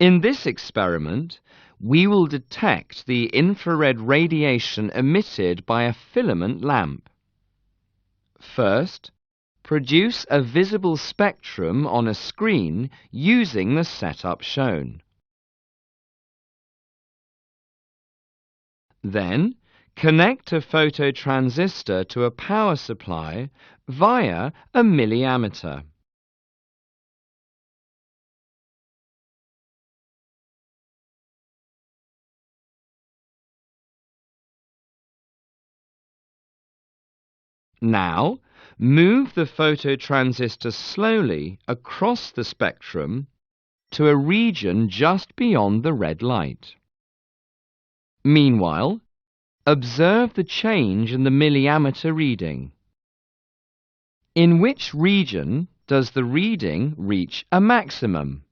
In this experiment, we will detect the infrared radiation emitted by a filament lamp. First, produce a visible spectrum on a screen using the setup shown. Then, connect a phototransistor to a power supply via a milliammeter. Now, move the phototransistor slowly across the spectrum to a region just beyond the red light. Meanwhile, observe the change in the milliammeter reading. In which region does the reading reach a maximum?